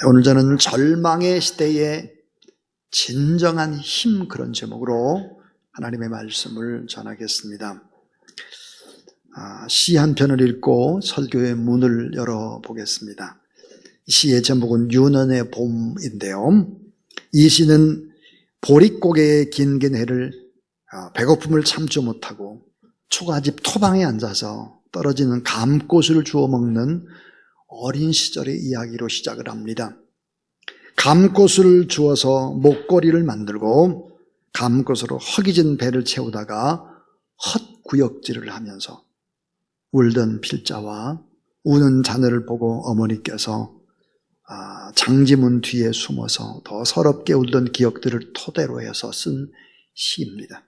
오늘 저는 절망의 시대의 진정한 힘, 그런 제목으로 하나님의 말씀을 전하겠습니다. 시 한 편을 읽고 설교의 문을 열어보겠습니다. 시의 제목은 유년의 봄인데요. 이 시는 보릿고개의 긴긴 해를 배고픔을 참지 못하고 초가집 토방에 앉아서 떨어지는 감꽃을 주워 먹는 어린 시절의 이야기로 시작을 합니다. 감꽃을 주워서 목걸이를 만들고 감꽃으로 허기진 배를 채우다가 헛구역질을 하면서 울던 필자와 우는 자녀를 보고 어머니께서 장지문 뒤에 숨어서 더 서럽게 울던 기억들을 토대로 해서 쓴 시입니다.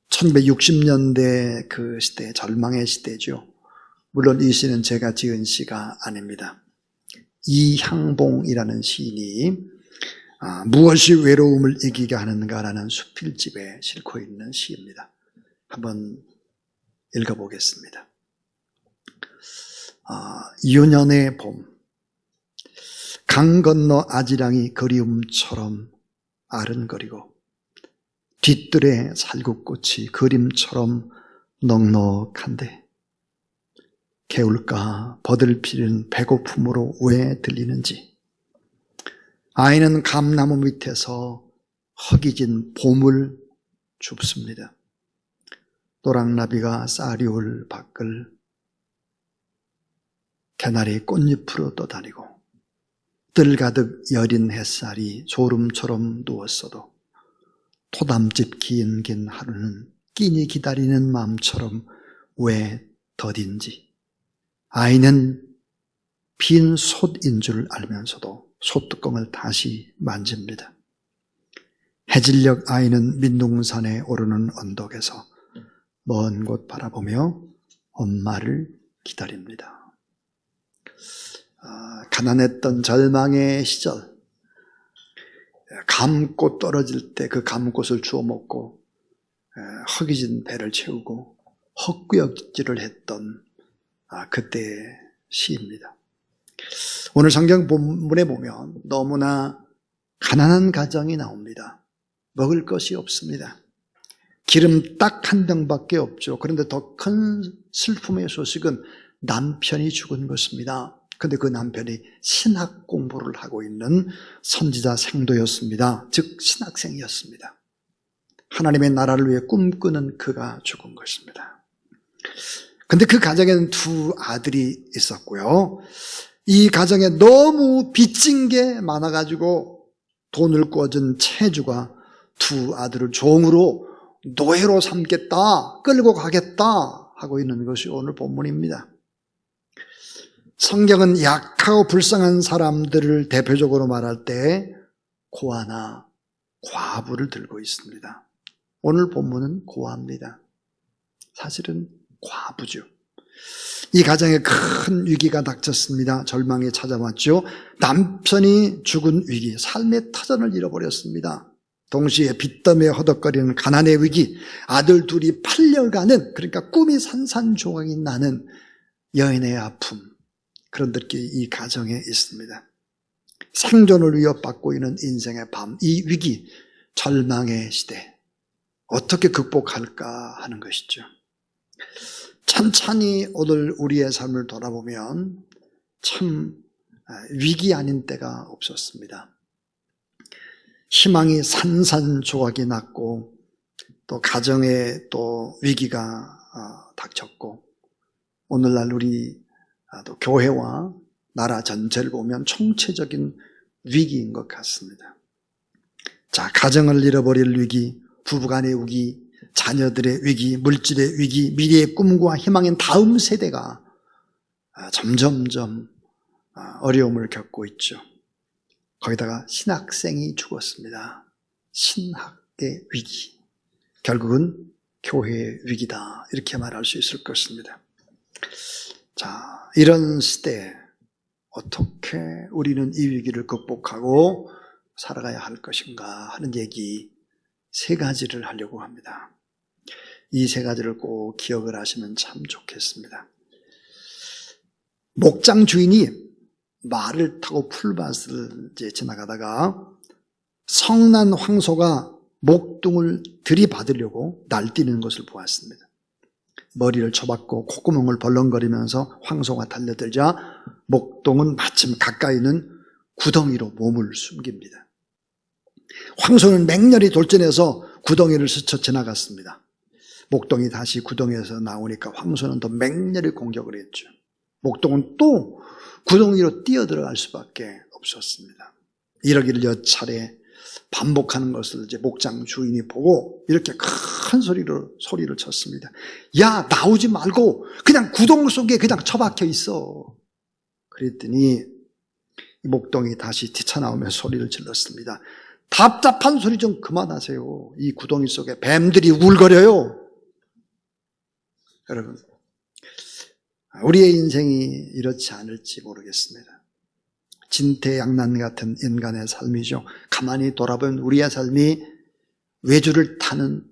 1960년대 그 시대, 절망의 시대죠. 물론 이 시는 제가 지은 시가 아닙니다. 이향봉이라는 시인이 무엇이 외로움을 이기게 하는가라는 수필집에 싣고 있는 시입니다. 한번 읽어보겠습니다. 유년의 봄. 강 건너 아지랑이 그리움처럼 아른거리고 뒤뜰에 살구꽃이 그림처럼 넉넉한데 개울가 버들피는 배고픔으로 왜 들리는지 아이는 감나무 밑에서 허기진 봄을 줍습니다. 노랑나비가 쌀이올 밖을 개나리 꽃잎으로 떠다니고 뜰 가득 여린 햇살이 졸음처럼 누웠어도 토담집 긴 하루는 끼니 기다리는 마음처럼 왜 더딘지 아이는 빈 솥인 줄 알면서도 솥뚜껑을 다시 만집니다. 해질녘 아이는 민둥산에 오르는 언덕에서 먼 곳 바라보며 엄마를 기다립니다. 가난했던 절망의 시절, 감꽃 떨어질 때 그 감꽃을 주워 먹고 허기진 배를 채우고 헛구역질을 했던 그때의 시입니다. 오늘 성경 본문에 보면 너무나 가난한 가정이 나옵니다. 먹을 것이 없습니다. 기름 딱 한 병밖에 없죠. 그런데 더 큰 슬픔의 소식은 남편이 죽은 것입니다. 그런데 그 남편이 신학 공부를 하고 있는 선지자 생도였습니다. 즉 신학생이었습니다. 하나님의 나라를 위해 꿈꾸는 그가 죽은 것입니다. 그런데 그 가정에는 두 아들이 있었고요. 이 가정에 너무 빚진 게 많아가지고 돈을 꿔준 채주가 두 아들을 종으로 노예로 삼겠다, 끌고 가겠다 하고 있는 것이 오늘 본문입니다. 성경은 약하고 불쌍한 사람들을 대표적으로 말할 때 고아나 과부를 들고 있습니다. 오늘 본문은 고아입니다. 사실은 과부죠. 이 가정에 큰 위기가 닥쳤습니다. 절망이 찾아왔죠. 남편이 죽은 위기, 삶의 터전을 잃어버렸습니다. 동시에 빚더미에 허덕거리는 가난의 위기, 아들 둘이 팔려가는, 그러니까 꿈이 산산조각이 나는 여인의 아픔, 그런 것이 이 가정에 있습니다. 생존을 위협받고 있는 인생의 밤, 이 위기, 절망의 시대, 어떻게 극복할까 하는 것이죠. 천천히 오늘 우리의 삶을 돌아보면 참 위기 아닌 때가 없었습니다. 희망이 산산조각이 났고 또 가정에 또 위기가 닥쳤고 오늘날 우리 또 교회와 나라 전체를 보면 총체적인 위기인 것 같습니다. 자, 가정을 잃어버릴 위기, 부부간의 위기, 자녀들의 위기, 물질의 위기, 미래의 꿈과 희망인 다음 세대가 점점점 어려움을 겪고 있죠. 거기다가 신학생이 죽었습니다. 신학의 위기. 결국은 교회의 위기다. 이렇게 말할 수 있을 것입니다. 자, 이런 시대에 어떻게 우리는 이 위기를 극복하고 살아가야 할 것인가 하는 얘기 세 가지를 하려고 합니다. 이 세 가지를 꼭 기억을 하시면 참 좋겠습니다. 목장 주인이 말을 타고 풀밭을 이제 지나가다가 성난 황소가 목동을 들이받으려고 날뛰는 것을 보았습니다. 머리를 쳐박고 콧구멍을 벌렁거리면서 황소가 달려들자 목동은 마침 가까이 있는 구덩이로 몸을 숨깁니다. 황소는 맹렬히 돌진해서 구덩이를 스쳐 지나갔습니다. 목동이 다시 구덩이에서 나오니까 황소는 더 맹렬히 공격을 했죠. 목동은 또 구덩이로 뛰어들어갈 수밖에 없었습니다. 이러기를 몇 차례 반복하는 것을 이제 목장 주인이 보고 이렇게 큰 소리를 쳤습니다. 야, 나오지 말고 그냥 구덩이 속에 그냥 처박혀 있어. 그랬더니 목동이 다시 뛰쳐나오며 소리를 질렀습니다. 답답한 소리 좀 그만하세요. 이 구덩이 속에 뱀들이 우글거려요. 여러분, 우리의 인생이 이렇지 않을지 모르겠습니다. 진퇴양난 같은 인간의 삶이죠. 가만히 돌아보면 우리의 삶이 외주를 타는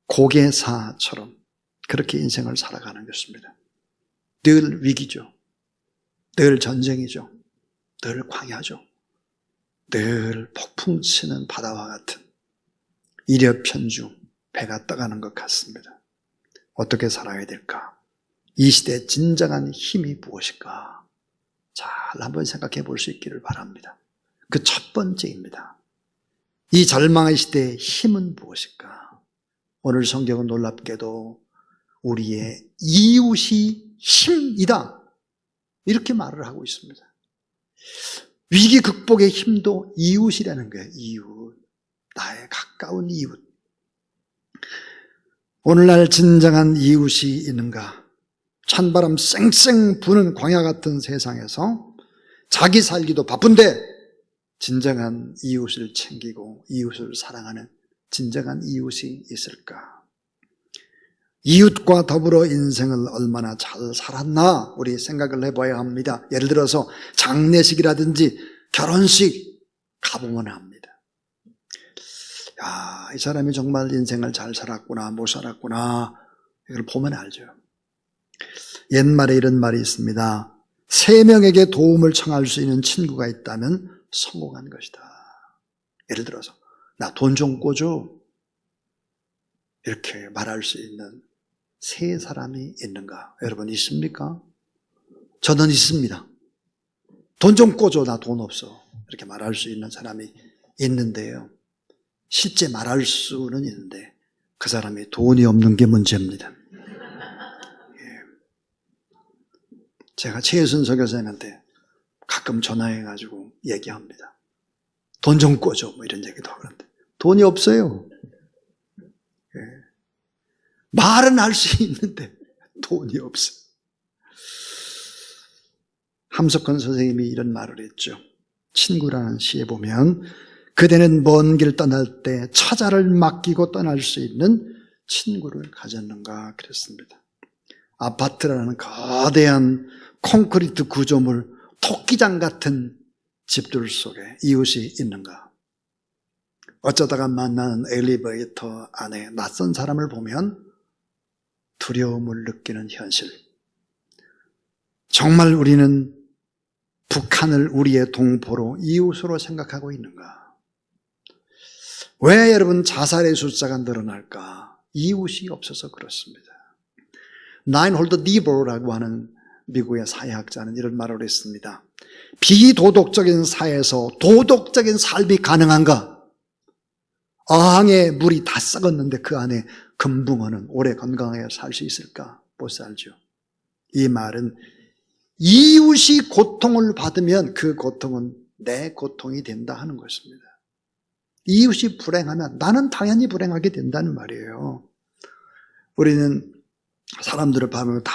고개사처럼 그렇게 인생을 살아가는 것입니다. 늘 위기죠. 늘 전쟁이죠. 늘 광야죠. 늘 폭풍 치는 바다와 같은 이려편중 배가 떠가는 것 같습니다. 어떻게 살아야 될까? 이 시대의 진정한 힘이 무엇일까? 잘 한번 생각해 볼 수 있기를 바랍니다. 그 첫 번째입니다. 이 절망의 시대의 힘은 무엇일까? 오늘 성경은 놀랍게도 우리의 이웃이 힘이다, 이렇게 말을 하고 있습니다. 위기 극복의 힘도 이웃이라는 거예요. 이웃, 나의 가까운 이웃. 오늘날 진정한 이웃이 있는가? 찬바람 쌩쌩 부는 광야 같은 세상에서 자기 살기도 바쁜데 진정한 이웃을 챙기고 이웃을 사랑하는 진정한 이웃이 있을까? 이웃과 더불어 인생을 얼마나 잘 살았나 우리 생각을 해봐야 합니다. 예를 들어서 장례식이라든지 결혼식 가보면 합니다. 야, 이 사람이 정말 인생을 잘 살았구나 못 살았구나, 이걸 보면 알죠. 옛말에 이런 말이 있습니다. 3명에게 도움을 청할 수 있는 친구가 있다면 성공한 것이다. 예를 들어서 나 돈 좀 꿔줘, 이렇게 말할 수 있는 3사람이 있는가? 여러분 있습니까? 저는 있습니다. 돈 좀 꿔줘, 나 돈 없어, 이렇게 말할 수 있는 사람이 있는데요, 실제 말할 수는 있는데 그 사람이 돈이 없는 게 문제입니다. 제가 최혜순 선교사님한테 가끔 전화해가지고 얘기합니다. 돈 좀 꿔줘, 뭐 이런 얘기도 하는데 돈이 없어요. 예. 말은 할 수 있는데 돈이 없어요. 함석헌 선생님이 이런 말을 했죠. 친구라는 시에 보면 그대는 먼 길 떠날 때 처자를 맡기고 떠날 수 있는 친구를 가졌는가 그랬습니다. 아파트라는 거대한 콘크리트 구조물, 토끼장 같은 집들 속에 이웃이 있는가? 어쩌다가 만나는 엘리베이터 안에 낯선 사람을 보면 두려움을 느끼는 현실. 정말 우리는 북한을 우리의 동포로 이웃으로 생각하고 있는가? 왜 여러분 자살의 숫자가 늘어날까? 이웃이 없어서 그렇습니다. 라인홀드 니버라고 하는 미국의 사회학자는 이런 말을 했습니다. 비도덕적인 사회에서 도덕적인 삶이 가능한가? 어항에 물이 다 썩었는데 그 안에 금붕어는 오래 건강하게 살 수 있을까? 못 살죠. 이 말은 이웃이 고통을 받으면 그 고통은 내 고통이 된다 하는 것입니다. 이웃이 불행하면 나는 당연히 불행하게 된다는 말이에요. 우리는 사람들을 보면 다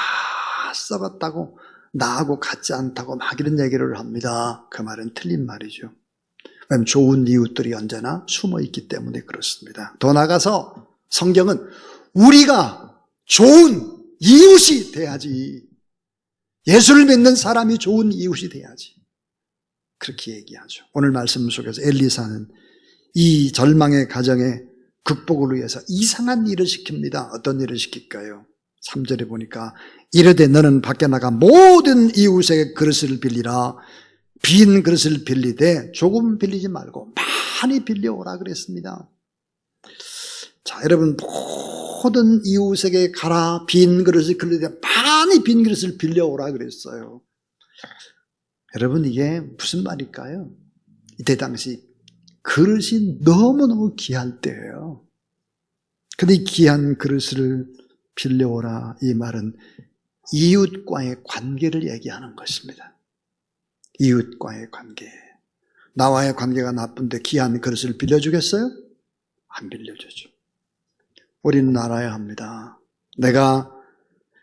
썩었다고, 나하고 같지 않다고 막 이런 얘기를 합니다. 그 말은 틀린 말이죠. 왜냐하면 좋은 이웃들이 언제나 숨어 있기 때문에 그렇습니다. 더 나아가서 성경은 우리가 좋은 이웃이 돼야지, 예수를 믿는 사람이 좋은 이웃이 돼야지, 그렇게 얘기하죠. 오늘 말씀 속에서 엘리사는 이 절망의 가정의 극복을 위해서 이상한 일을 시킵니다. 어떤 일을 시킬까요? 3절에 보니까 이르되 너는 밖에 나가 모든 이웃에게 그릇을 빌리라. 빈 그릇을 빌리되 조금 빌리지 말고 많이 빌려오라 그랬습니다. 자, 여러분, 모든 이웃에게 가라 빈 그릇을 빌리되 많이 빈 그릇을 빌려오라 그랬어요. 여러분, 이게 무슨 말일까요? 이때 당시 그릇이 너무너무 귀할 때예요. 근데 이 귀한 그릇을 빌려오라, 이 말은 이웃과의 관계를 얘기하는 것입니다. 이웃과의 관계. 나와의 관계가 나쁜데 귀한 그릇을 빌려주겠어요? 안 빌려주죠. 우리는 알아야 합니다. 내가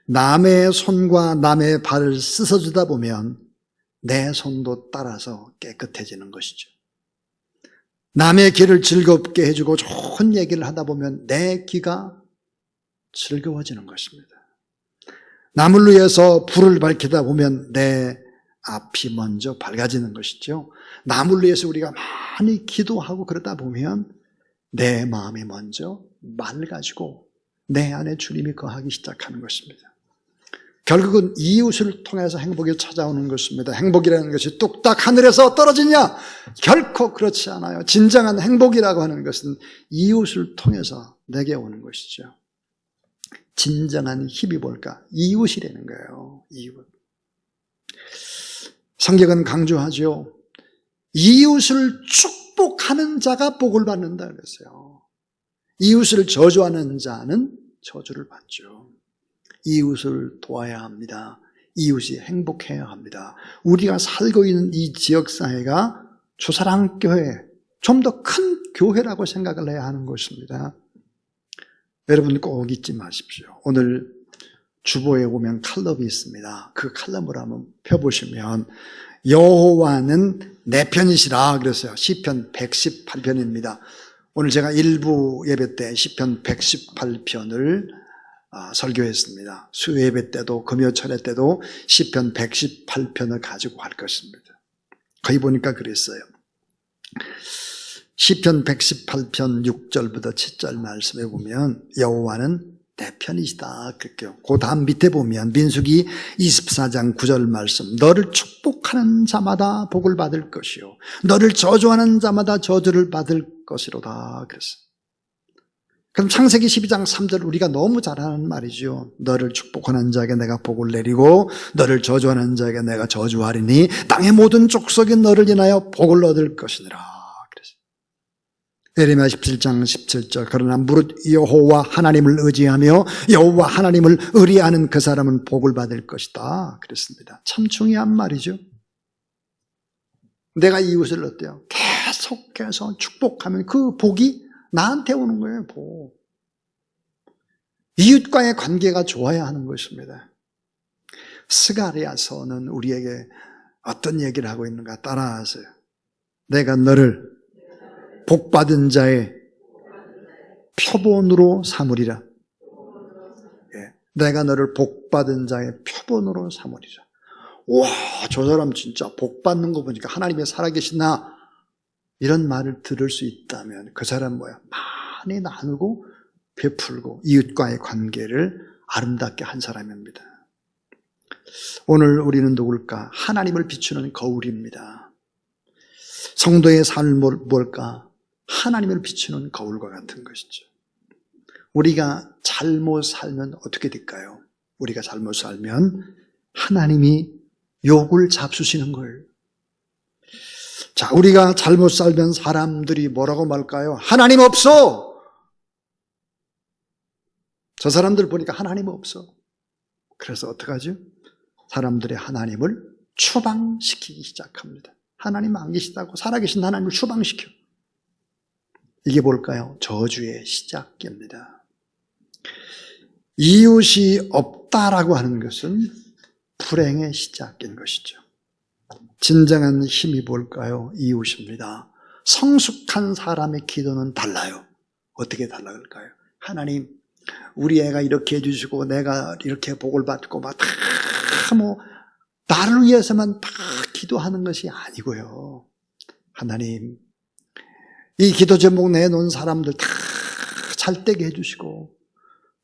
남의 손과 남의 발을 씻어주다 보면 내 손도 따라서 깨끗해지는 것이죠. 남의 귀를 즐겁게 해주고 좋은 얘기를 하다 보면 내 귀가 즐거워지는 것입니다. 남을 위해서 불을 밝히다 보면 내 앞이 먼저 밝아지는 것이죠. 남을 위해서 우리가 많이 기도하고 그러다 보면 내 마음이 먼저 맑아지고 내 안에 주님이 거하기 시작하는 것입니다. 결국은 이웃을 통해서 행복이 찾아오는 것입니다. 행복이라는 것이 뚝딱 하늘에서 떨어지냐? 결코 그렇지 않아요. 진정한 행복이라고 하는 것은 이웃을 통해서 내게 오는 것이죠. 진정한 힘이 뭘까? 이웃이라는 거예요. 이웃. 성경은 강조하죠. 이웃을 축복하는 자가 복을 받는다 그랬어요. 이웃을 저주하는 자는 저주를 받죠. 이웃을 도와야 합니다. 이웃이 행복해야 합니다. 우리가 살고 있는 이 지역사회가 주사랑교회, 좀 더 큰 교회라고 생각을 해야 하는 것입니다. 여러분 꼭 잊지 마십시오. 오늘 주보에 보면 칼럼이 있습니다. 그 칼럼을 한번 펴보시면 여호와는 내 편이시라 그랬어요. 시편 118편입니다. 오늘 제가 일부 예배 때 시편 118편을 설교했습니다. 수요예배 때도 금요철회 때도 시편 118편을 가지고 할 것입니다. 거기 보니까 그랬어요. 시편 118편 6절부터 7절 말씀에 보면 여호와는 내 편이시다 그럴게요. 그 다음 밑에 보면 민수기 24장 9절 말씀, 너를 축복하는 자마다 복을 받을 것이요 너를 저주하는 자마다 저주를 받을 것이로다 그랬어요. 그럼 창세기 12장 3절 우리가 너무 잘 아는 말이죠. 너를 축복하는 자에게 내가 복을 내리고 너를 저주하는 자에게 내가 저주하리니 땅의 모든 족속이 너를 인하여 복을 얻을 것이니라. 예레미야 17장 17절 그러나 무릇 여호와 하나님을 의지하며 여호와 하나님을 의리하는 그 사람은 복을 받을 것이다 그랬습니다. 참 중요한 말이죠. 내가 이웃을 어때요? 계속해서 축복하면 그 복이 나한테 오는 거예요. 복. 이웃과의 관계가 좋아야 하는 것입니다. 스가랴서는 우리에게 어떤 얘기를 하고 있는가 따라하세요. 내가 너를 복받은 자의 표본으로 삼으리라. 예, 내가 너를 복받은 자의 표본으로 삼으리라. 와, 저 사람 진짜 복받는 거 보니까 하나님이 살아계시나? 이런 말을 들을 수 있다면 그 사람 뭐야? 많이 나누고 베풀고 이웃과의 관계를 아름답게 한 사람입니다. 오늘 우리는 누굴까? 하나님을 비추는 거울입니다. 성도의 삶은 뭘까? 하나님을 비추는 거울과 같은 것이죠. 우리가 잘못 살면 어떻게 될까요? 우리가 잘못 살면 하나님이 욕을 잡수시는 거예요. 자, 우리가 잘못 살면 사람들이 뭐라고 말까요? 하나님 없어! 저 사람들 보니까 하나님 없어. 그래서 어떡하죠? 사람들이 하나님을 추방시키기 시작합니다. 하나님 안 계시다고 살아계신 하나님을 추방시켜. 이게 뭘까요? 저주의 시작입니다. 이웃이 없다라고 하는 것은 불행의 시작인 것이죠. 진정한 힘이 뭘까요? 이웃입니다. 성숙한 사람의 기도는 달라요. 어떻게 달라질까요? 하나님, 우리 애가 이렇게 해주시고 내가 이렇게 복을 받고 막 다 나를 위해서만 다 기도하는 것이 아니고요. 하나님, 이 기도 제목 내놓은 사람들 다 잘되게 해주시고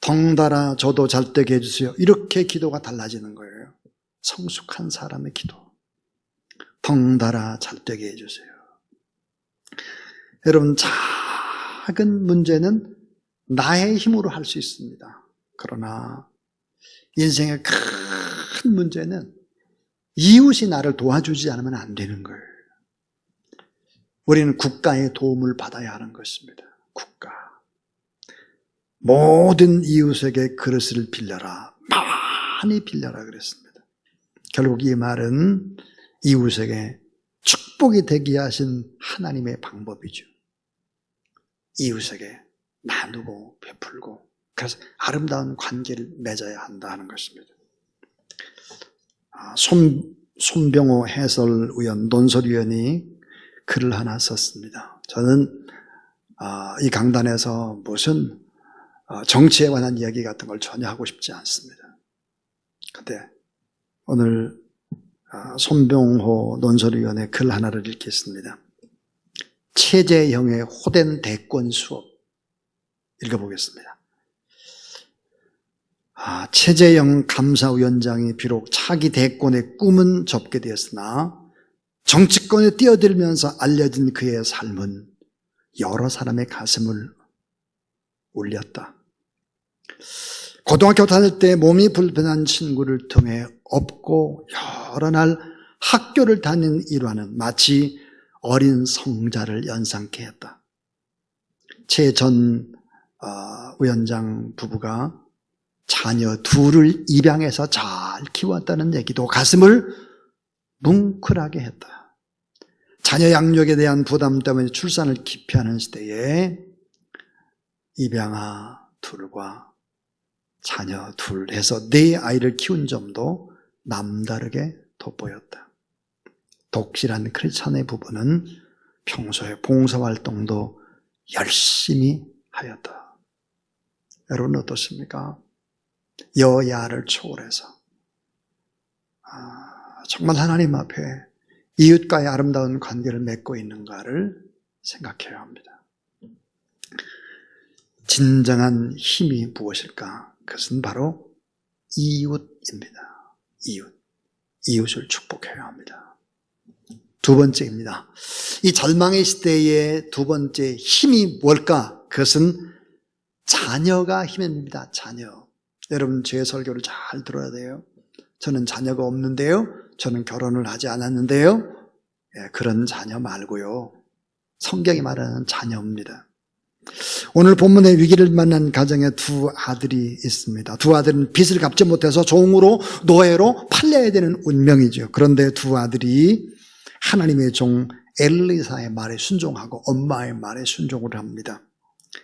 덩달아 저도 잘되게 해주세요. 이렇게 기도가 달라지는 거예요. 성숙한 사람의 기도. 덩달아 잘되게 해주세요. 여러분, 작은 문제는 나의 힘으로 할 수 있습니다. 그러나 인생의 큰 문제는 이웃이 나를 도와주지 않으면 안 되는 거예요. 우리는 국가의 도움을 받아야 하는 것입니다. 국가. 모든 이웃에게 그릇을 빌려라. 많이 빌려라 그랬습니다. 결국 이 말은 이웃에게 축복이 되게 하신 하나님의 방법이죠. 이웃에게 나누고 베풀고, 그래서 아름다운 관계를 맺어야 한다는 것입니다. 손병호 해설위원, 논설위원이 글을 하나 썼습니다. 저는 이 강단에서 무슨 정치에 관한 이야기 같은 걸 전혀 하고 싶지 않습니다. 그런데 오늘 손병호 논설위원의 글 하나를 읽겠습니다. 최재형의 호된 대권 수업 읽어보겠습니다. 최재형 감사위원장이 비록 차기 대권의 꿈은 접게 되었으나 정치권에 뛰어들면서 알려진 그의 삶은 여러 사람의 가슴을 울렸다. 고등학교 다닐 때 몸이 불편한 친구를 통해 없고 여러 날 학교를 다닌 일화는 마치 어린 성자를 연상케 했다. 최 전 위원장 부부가 자녀 둘을 입양해서 잘 키웠다는 얘기도 가슴을 뭉클하게 했다. 자녀 양육에 대한 부담 때문에 출산을 기피하는 시대에 입양아 둘과 자녀 둘 해서 4아이를 키운 점도 남다르게 돋보였다. 독실한 크리스찬의 부부는 평소에 봉사활동도 열심히 하였다. 여러분 어떻습니까? 여야를 초월해서 정말 하나님 앞에 이웃과의 아름다운 관계를 맺고 있는가를 생각해야 합니다. 진정한 힘이 무엇일까? 그것은 바로 이웃입니다. 이웃을 축복해야 합니다. 두 번째입니다. 이 절망의 시대의 두 번째 힘이 뭘까? 그것은 자녀가 힘입니다. 자녀. 여러분 제 설교를 잘 들어야 돼요. 저는 자녀가 없는데요. 저는 결혼을 하지 않았는데요. 그런 자녀 말고요. 성경이 말하는 자녀입니다. 오늘 본문의 위기를 만난 가정에 두 아들이 있습니다. 두 아들은 빚을 갚지 못해서 종으로 노예로 팔려야 되는 운명이죠. 그런데 두 아들이 하나님의 종 엘리사의 말에 순종하고 엄마의 말에 순종을 합니다.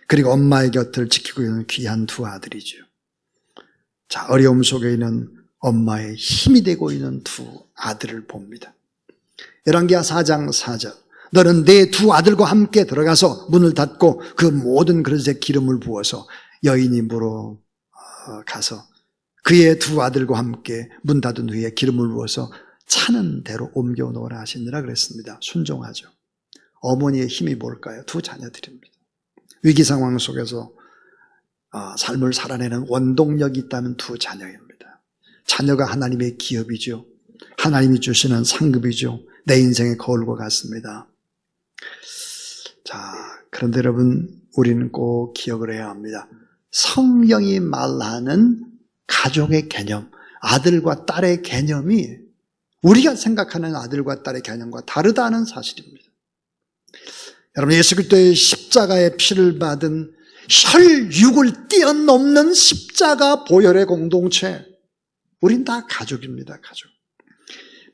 그리고 엄마의 곁을 지키고 있는 귀한 두 아들이죠. 자, 어려움 속에 있는 엄마의 힘이 되고 있는 두 아들을 봅니다. 열왕기하 4장 4절. 너는 내 두 아들과 함께 들어가서 문을 닫고 그 모든 그릇에 기름을 부어서 여인이 물어 가서 그의 두 아들과 함께 문 닫은 후에 기름을 부어서 차는 대로 옮겨 놓으라 하시니라 그랬습니다. 순종하죠. 어머니의 힘이 뭘까요? 두 자녀들입니다. 위기 상황 속에서 삶을 살아내는 원동력이 있다면 두 자녀입니다. 자녀가 하나님의 기업이죠. 하나님이 주시는 상급이죠. 내 인생의 거울과 같습니다. 자, 그런데 여러분 우리는 꼭 기억을 해야 합니다. 성경이 말하는 가족의 개념, 아들과 딸의 개념이 우리가 생각하는 아들과 딸의 개념과 다르다는 사실입니다. 여러분 예수 그리스도의 십자가의 피를 받은 혈육을 뛰어넘는 십자가 보혈의 공동체, 우린 다 가족입니다. 가족.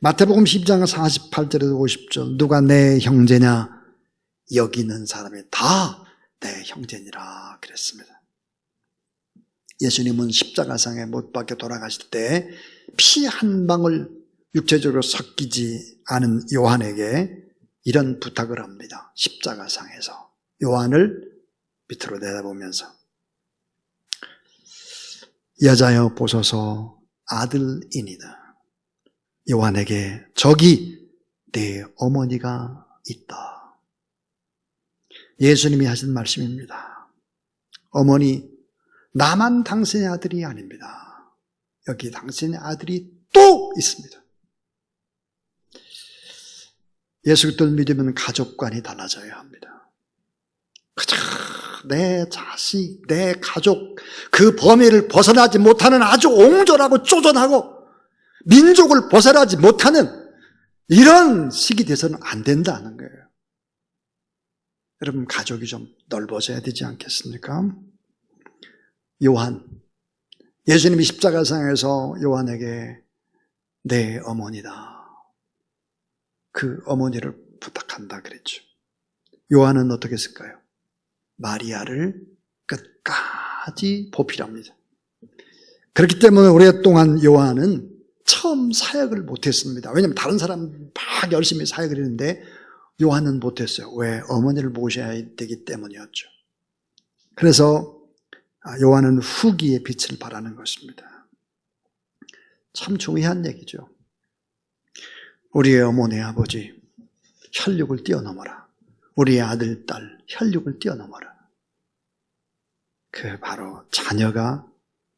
마태복음 10장 48절에서 50절 누가 내 형제냐 여기 있는 사람이 다 내 형제니라 그랬습니다. 예수님은 십자가상에 못 박혀 돌아가실 때 피 한 방울 육체적으로 섞이지 않은 요한에게 이런 부탁을 합니다. 십자가상에서 요한을 밑으로 내다보면서 여자여 보소서 아들이니라. 요한에게 저기 내 어머니가 있다. 예수님이 하신 말씀입니다. 어머니, 나만 당신의 아들이 아닙니다. 여기 당신의 아들이 또 있습니다. 예수 그리스도를 믿으면 가족관이 달라져야 합니다. 그저 내 자식, 내 가족, 그 범위를 벗어나지 못하는 아주 옹졸하고 쪼잔하고 민족을 벗어나지 못하는 이런 식이 돼서는 안 된다는 거예요. 여러분, 가족이 좀 넓어져야 되지 않겠습니까? 요한, 예수님이 십자가상에서 요한에게 내 어머니다, 그 어머니를 부탁한다 그랬죠. 요한은 어떻게 했을까요? 마리아를 끝까지 보필합니다. 그렇기 때문에 오랫동안 요한은 처음 사역을 못했습니다. 왜냐하면 다른 사람 막 열심히 사역을 했는데 요한은 못했어요. 왜? 어머니를 모셔야 되기 때문이었죠. 그래서 요한은 후기의 빛을 발하는 것입니다. 참 중요한 얘기죠. 우리의 어머니, 아버지 혈육을 뛰어넘어라. 우리의 아들, 딸 혈육을 뛰어넘어라. 그 바로 자녀가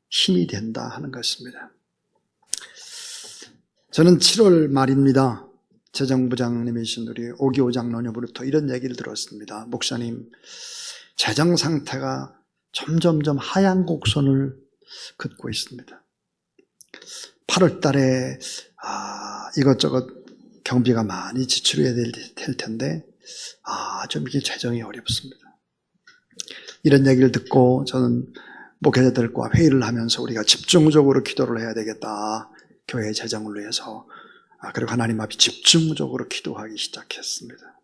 힘이 된다 하는 것입니다. 저는 7월 말입니다. 재정부장님이신 우리 오기호 장로님으로부터 이런 얘기를 들었습니다. 목사님, 재정 상태가 점점점 하향 곡선을 긋고 있습니다. 8월 달에 이것저것 경비가 많이 지출해야 될 텐데 좀 이게 재정이 어렵습니다. 이런 얘기를 듣고 저는 목회자들과 회의를 하면서 우리가 집중적으로 기도를 해야 되겠다. 교회 재정을 위해서. 그리고 하나님 앞에 집중적으로 기도하기 시작했습니다.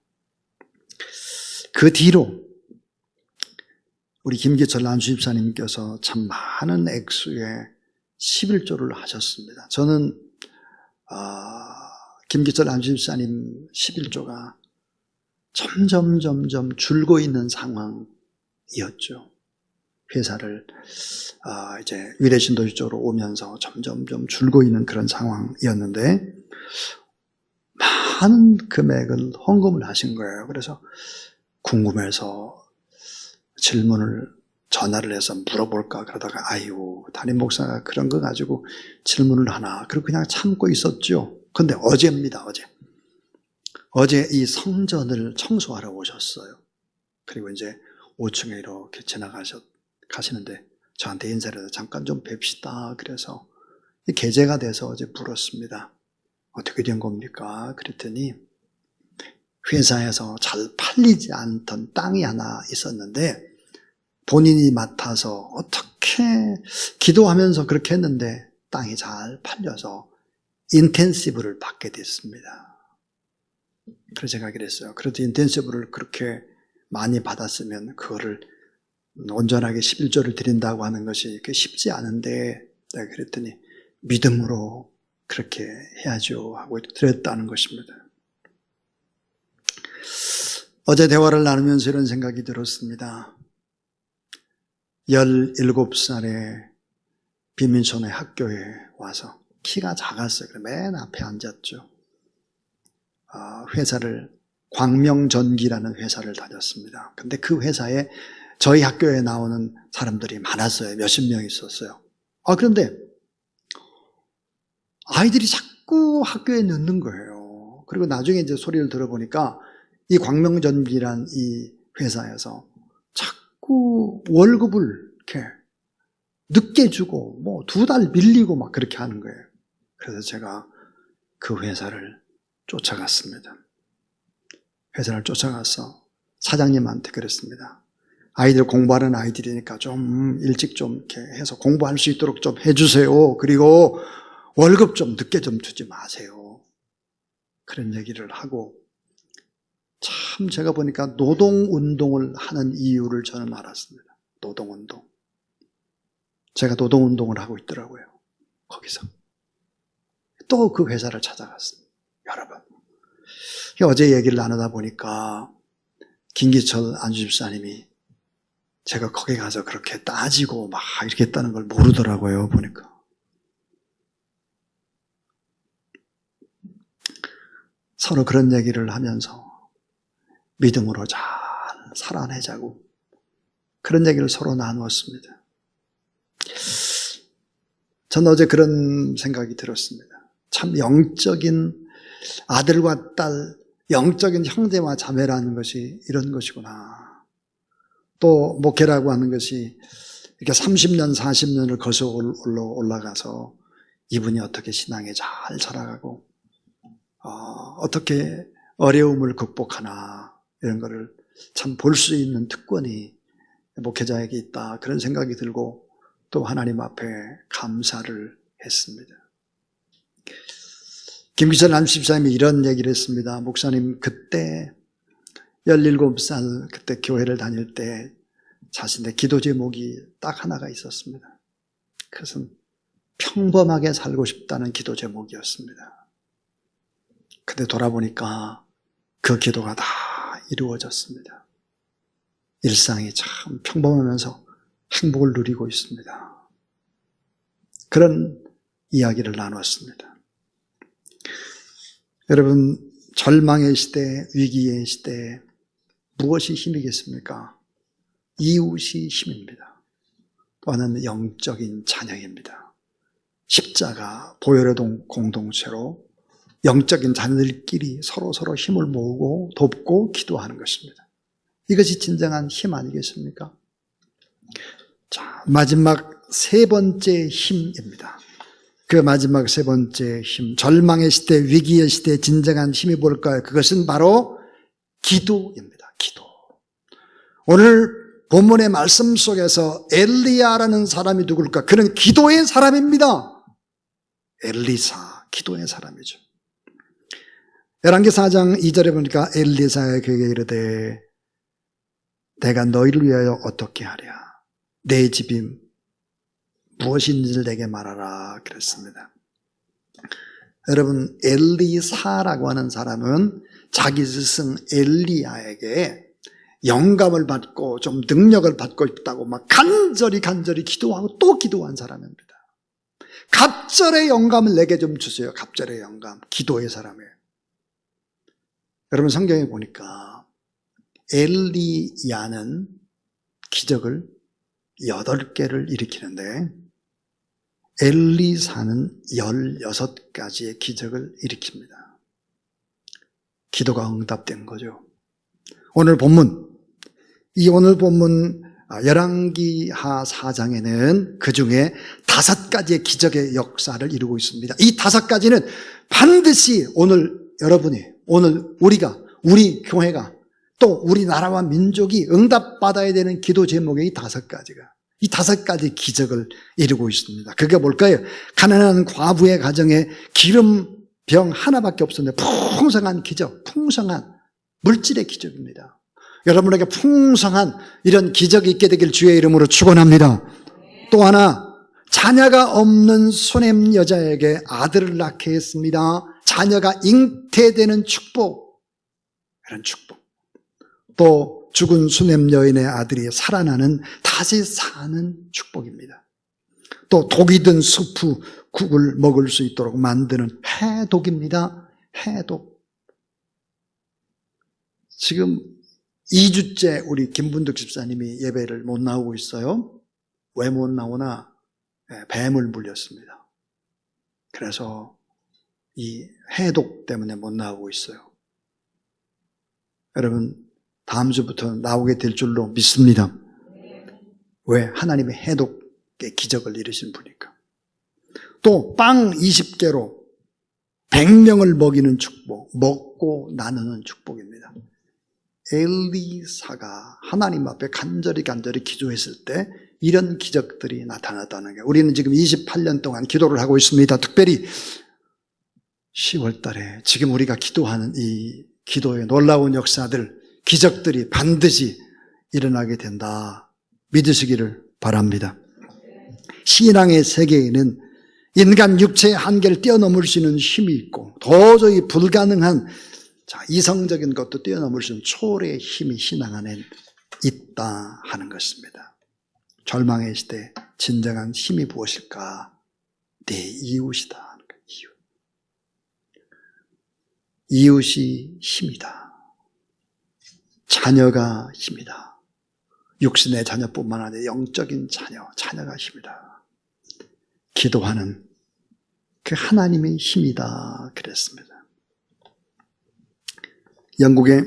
그 뒤로 우리 김기철 안수집사님께서 참 많은 액수의 11조를 하셨습니다. 저는 김기철 안수집사님 11조가 점점 줄고 있는 상황이었죠. 회사를 이제 위례신도시 쪽으로 오면서 점점 줄고 있는 그런 상황이었는데 많은 금액을 헌금을 하신 거예요. 그래서 궁금해서 전화를 해서 물어볼까 그러다가 아이고 담임 목사가 그런 거 가지고 질문을 하나 그리고 그냥 참고 있었죠. 근데 어제입니다. 어제 이 성전을 청소하러 오셨어요. 그리고 이제 5층에 이렇게 가시는데 저한테 인사를 해서 잠깐 좀 뵙시다. 그래서 계제가 돼서 어제 물었습니다. 어떻게 된 겁니까? 그랬더니 회사에서 잘 팔리지 않던 땅이 하나 있었는데 본인이 맡아서 어떻게 기도하면서 그렇게 했는데 땅이 잘 팔려서 인텐시브를 받게 됐습니다. 그래서 제가 그랬어요. 그래도 인텐시브를 그렇게 많이 받았으면 그거를 온전하게 11조를 드린다고 하는 것이 쉽지 않은데 내가 그랬더니 믿음으로 그렇게 해야죠 하고 드렸다는 것입니다. 어제 대화를 나누면서 이런 생각이 들었습니다. 17살에 빈민촌의 학교에 와서 키가 작았어요. 맨 앞에 앉았죠. 회사를 광명전기라는 회사를 다녔습니다. 근데 그 회사에 저희 학교에 나오는 사람들이 많았어요. 몇십 명 있었어요. 그런데 아이들이 자꾸 학교에 늦는 거예요. 그리고 나중에 이제 소리를 들어보니까 이 광명전기란 이 회사에서 자꾸 월급을 이렇게 늦게 주고 뭐 2달 밀리고 막 그렇게 하는 거예요. 그래서 제가 그 회사를 쫓아갔습니다. 회사를 쫓아가서 사장님한테 그랬습니다. 아이들 공부하는 아이들이니까 좀 일찍 좀 이렇게 해서 공부할 수 있도록 좀 해주세요. 그리고 월급 좀 늦게 좀 주지 마세요. 그런 얘기를 하고 참 제가 보니까 노동운동을 하는 이유를 저는 알았습니다. 노동운동. 제가 노동운동을 하고 있더라고요. 거기서. 또 그 회사를 찾아갔습니다. 여러분. 어제 얘기를 나누다 보니까 김기철 안수집사님이 제가 거기 가서 그렇게 따지고 막 이렇게 했다는 걸 모르더라고요. 보니까. 서로 그런 얘기를 하면서 믿음으로 잘 살아내자고 그런 얘기를 서로 나누었습니다. 저는 어제 그런 생각이 들었습니다. 참 영적인 아들과 딸 영적인 형제와 자매라는 것이 이런 것이구나. 또 목회라고 하는 것이 이렇게 30년, 40년을 거쳐 올라가서 이분이 어떻게 신앙에 잘 자라가고 어떻게 어려움을 극복하나 이런 거를 참 볼 수 있는 특권이 목회자에게 있다. 그런 생각이 들고 또 하나님 앞에 감사를 했습니다. 김기철 남십사님이 이런 얘기를 했습니다. 목사님, 그때 17살 그때 교회를 다닐 때 자신의 기도 제목이 딱 하나가 있었습니다. 그것은 평범하게 살고 싶다는 기도 제목이었습니다. 근데 돌아보니까 그 기도가 다 이루어졌습니다. 일상이 참 평범하면서 행복을 누리고 있습니다. 그런 이야기를 나눴습니다. 여러분, 절망의 시대, 위기의 시대에 무엇이 힘이겠습니까? 이웃이 힘입니다. 또 하나는 영적인 자녀입니다. 십자가 보혈의 공동체로 영적인 자녀들끼리 서로 힘을 모으고 돕고 기도하는 것입니다. 이것이 진정한 힘 아니겠습니까? 자, 마지막 세 번째 힘입니다. 그 마지막 세 번째 힘, 절망의 시대, 위기의 시대 진정한 힘이 뭘까요? 그것은 바로 기도입니다. 기도. 오늘 본문의 말씀 속에서 엘리야라는 사람이 누굴까? 그는 기도의 사람입니다. 엘리사, 기도의 사람이죠. 열왕기 4장 2절에 보니까 엘리사가 그에게 이르되 내가 너희를 위하여 어떻게 하랴? 내 집이 무엇인지를 내게 말하라 그랬습니다. 여러분, 엘리사라고 하는 사람은 자기 스승 엘리야에게 영감을 받고 좀 능력을 받고 싶다고 막 간절히 기도하고 또 기도한 사람입니다. 갑절의 영감을 내게 좀 주세요. 갑절의 영감. 기도의 사람이에요. 여러분, 성경에 보니까 엘리야는 기적을 8개를 일으키는데 엘리사는 16가지의 기적을 일으킵니다. 기도가 응답된 거죠. 오늘 본문 열왕기하 4장에는 그 중에 5가지의 기적의 역사를 이루고 있습니다. 이 5가지는 반드시 오늘 여러분이, 오늘 우리가, 우리 교회가 또 우리나라와 민족이 응답받아야 되는 기도 제목의 이 5가지가, 이 5가지 기적을 이루고 있습니다. 그게 뭘까요? 가난한 과부의 가정에 기름병 하나밖에 없었는데 풍성한 기적, 풍성한 물질의 기적입니다. 여러분에게 풍성한 이런 기적이 있게 되길 주의 이름으로 축원합니다. 또 하나, 자녀가 없는 수냄 여자에게 아들을 낳게 했습니다. 자녀가 잉태되는 축복, 이런 축복. 또 죽은 수냄 여인의 아들이 살아나는, 다시 사는 축복입니다. 또 독이 든 수프 국을 먹을 수 있도록 만드는 해독입니다. 해독. 지금 2주째 우리 김분덕 집사님이 예배를 못 나오고 있어요. 왜 못 나오나? 뱀을 물렸습니다. 그래서 이 해독 때문에 못 나오고 있어요. 여러분, 다음 주부터 나오게 될 줄로 믿습니다. 왜? 하나님의 해독의 기적을 이루신 분이니까. 또 빵 20개로 100명을 먹이는 축복, 먹고 나누는 축복입니다. 엘리사가 하나님 앞에 간절히 기도했을 때 이런 기적들이 나타났다는 거예요. 우리는 지금 28년 동안 기도를 하고 있습니다. 특별히 10월 달에 지금 우리가 기도하는 이 기도의 놀라운 역사들, 기적들이 반드시 일어나게 된다 믿으시기를 바랍니다. 신앙의 세계에는 인간 육체의 한계를 뛰어넘을 수 있는 힘이 있고 도저히 불가능한 이성적인 것도 뛰어넘을 수 있는 초월의 힘이 신앙 안에 있다 하는 것입니다. 절망의 시대 진정한 힘이 무엇일까? 내 이웃이다 하는 거예요. 이웃이 힘이다. 자녀가 힘이다. 육신의 자녀뿐만 아니라 영적인 자녀가 힘이다. 기도하는 그 하나님의 힘이다 그랬습니다. 영국의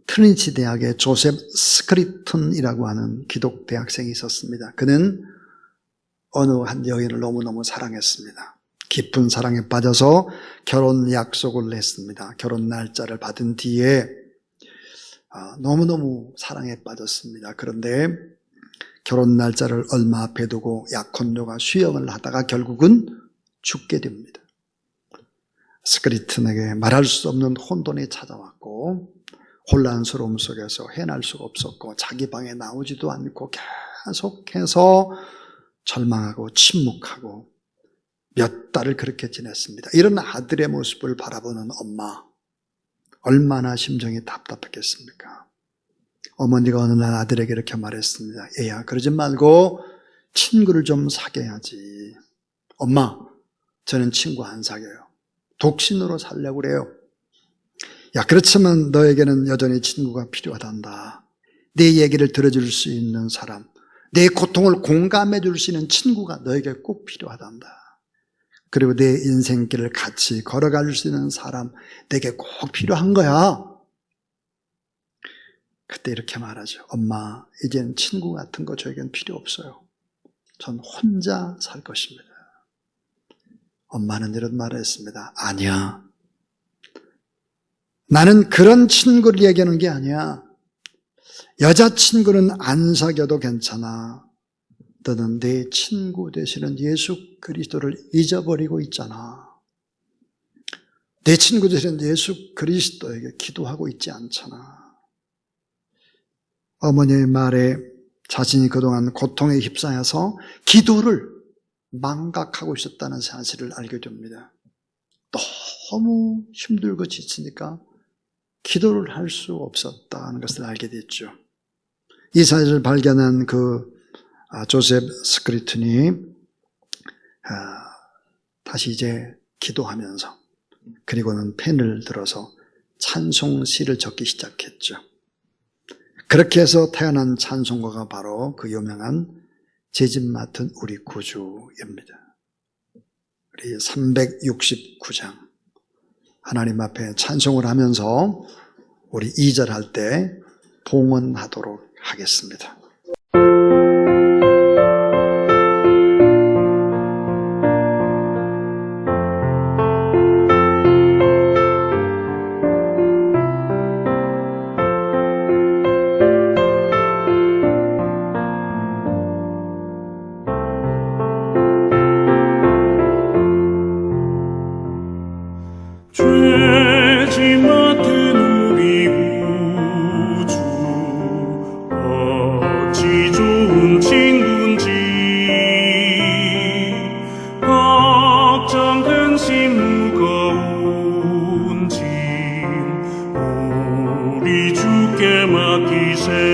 트리니티 대학의 조셉 스크리튼이라고 하는 기독 대학생이 있었습니다. 그는 어느 한 여인을 너무너무 사랑했습니다. 깊은 사랑에 빠져서 결혼 약속을 했습니다. 결혼 날짜를 받은 뒤에 너무너무 사랑에 빠졌습니다. 그런데 결혼 날짜를 얼마 앞에 두고 약혼녀가 수영을 하다가 결국은 죽게 됩니다. 스크리튼에게 말할 수 없는 혼돈이 찾아왔고 혼란스러움 속에서 해낼 수가 없었고 자기 방에 나오지도 않고 계속해서 절망하고 침묵하고 몇 달을 그렇게 지냈습니다. 이런 아들의 모습을 바라보는 엄마, 얼마나 심정이 답답했겠습니까? 어머니가 어느 날 아들에게 이렇게 말했습니다. 얘야, 그러지 말고 친구를 좀 사귀어야지. 엄마, 저는 친구 안 사귀어요. 독신으로 살려고 그래요. 야, 그렇지만 너에게는 여전히 친구가 필요하단다. 내 얘기를 들어줄 수 있는 사람, 내 고통을 공감해 줄 수 있는 친구가 너에게 꼭 필요하단다. 그리고 내 인생길을 같이 걸어갈 수 있는 사람, 내게 꼭 필요한 거야. 그때 이렇게 말하죠. 엄마, 이젠 친구 같은 거 저에겐 필요 없어요. 전 혼자 살 것입니다. 엄마는 이런 말을 했습니다. 아니야. 나는 그런 친구를 얘기하는 게 아니야. 여자친구는 안 사귀어도 괜찮아. 너는 내 친구 되시는 예수 그리스도를 잊어버리고 있잖아. 내 친구 되시는 예수 그리스도에게 기도하고 있지 않잖아. 어머니의 말에 자신이 그동안 고통에 휩싸여서 기도를 망각하고 있었다는 사실을 알게 됩니다. 너무 힘들고 지치니까 기도를 할 수 없었다는 것을 알게 됐죠. 이 사실을 발견한 조셉 스크리튼이 다시 이제 기도하면서 그리고는 펜을 들어서 찬송시를 적기 시작했죠. 그렇게 해서 태어난 찬송가가 바로 그 유명한 제 집 맡은 우리 구주입니다. 우리 369장 하나님 앞에 찬송을 하면서 우리 2절 할 때 봉헌하도록 하겠습니다. 우리 주께 맡기세.